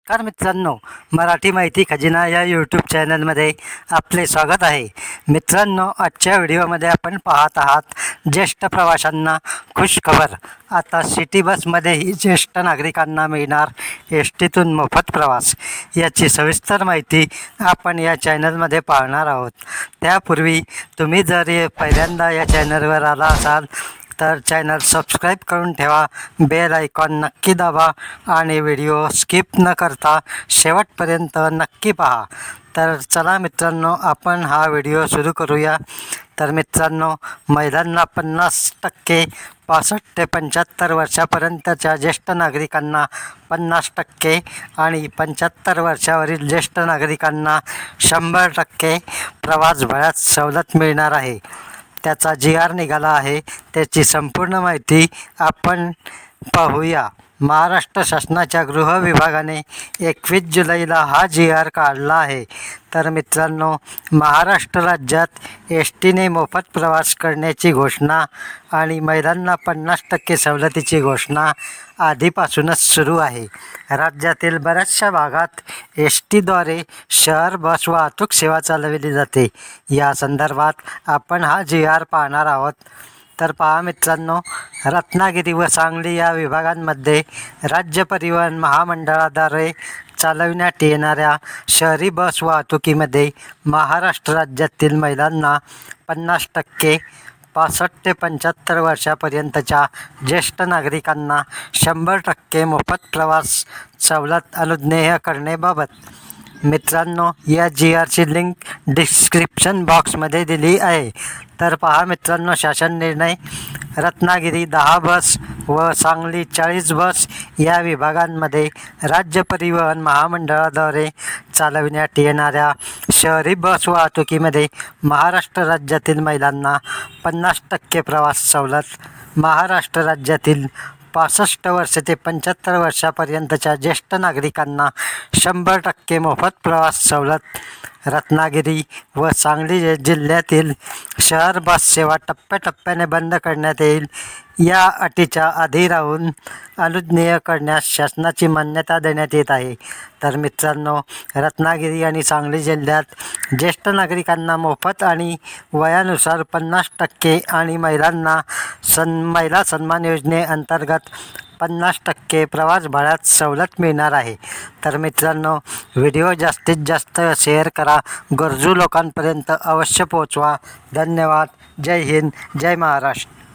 नमस्कार मित्रांनो, मराठी माहिती खजिना या यूट्यूब चॅनलमध्ये आपले स्वागत आहे. मित्रांनो, आजच्या व्हिडिओमध्ये आपण पाहत आहात ज्येष्ठ प्रवाशांना खुशखबर. आता सिटी बसमध्येही ज्येष्ठ नागरिकांना मिळणार एस टीतून मोफत प्रवास. याची सविस्तर माहिती आपण या चॅनलमध्ये पाहणार आहोत. त्यापूर्वी तुम्ही जर पहिल्यांदा या चॅनलवर आला असाल तर चॅनल सबस्क्राईब करून ठेवा, बेल आयकॉन नक्की दाबा आणि व्हिडिओ स्किप न करता शेवटपर्यंत नक्की पहा. तर चला मित्रांनो, आपण हा व्हिडिओ सुरू करूया. तर मित्रांनो, महिलांना 50%, 65 ते 75 वर्षापर्यंतच्या ज्येष्ठ नागरिकांना 50% आणि 75 वर्षावरील ज्येष्ठ नागरिकांना 100% प्रवास भड्यात सवलत मिळणार आहे. त्याचा GR निघाला आहे. त्याची संपूर्ण माहिती आपण पाहूया. महाराष्ट्र शासनाच्या गृह विभागाने 21 जुलैला हा GR काढला आहे. तर मित्रांनो, महाराष्ट्र राज्यात एस टीने मोफत प्रवास करण्याची घोषणा आणि महिलांना 50% सवलतीची घोषणा आधीपासूनच सुरू आहे. राज्यातील बऱ्याचशा भागात एस टीद्वारे शहर बस वाहतूक सेवा चालवली जाते. या संदर्भात आपण हा GR पाहणार आहोत. तर पहा मित्रांनो, रत्नागिरी व सांगली या विभागांमध्ये राज्य परिवहन महामंडळाद्वारे चालविण्यात येणाऱ्या शहरी बस वाहतुकीमध्ये महाराष्ट्र राज्यातील महिलांना 50%, 65 ते 75 वर्षापर्यंतच्या ज्येष्ठ नागरिकांना 100% मोफत प्रवास सवलत अनुज्ञेय करण्याबाबत मित्रांनो, या GRची लिंक डिस्क्रिप्शन बॉक्समध्ये दिली आहे. तर पहा मित्रांनो, शासन निर्णय. रत्नागिरी 10 बस व सांगली 40 बस या विभागांमध्ये राज्य परिवहन महामंडळाद्वारे चालविण्यात येणाऱ्या शहरी बस वाहतुकीमध्ये महाराष्ट्र राज्यातील महिलांना 50% प्रवास सवलत. महाराष्ट्र राज्यातील 65 वर्ष ते 75 वर्षापर्यंतच्या ज्येष्ठ नागरिकांना 100% मोफत प्रवास सवलत. रत्नागिरी व सांगली जिल्ह्यातील शहर बस सेवा टप्प्याटप्प्याने बंद करण्यात येईल. या अटीच्या आधी राहून अनुज्ञेय करण्यास शासनाची मान्यता देण्यात येत आहे. तर मित्रांनो, रत्नागिरी आणि सांगली जिल्ह्यात ज्येष्ठ नागरिकांना मोफत आणि वयानुसार 50% आणि महिला सन्मान योजनेअंतर्गत 50% प्रवास भाड्यात सवलत मिळणार आहे. तर मित्रांनो, व्हिडिओ जास्तीत जास्त शेअर करा, गरजू लोकांपर्यंत अवश्य पोहोचवा. धन्यवाद. जय हिंद, जय महाराष्ट्र.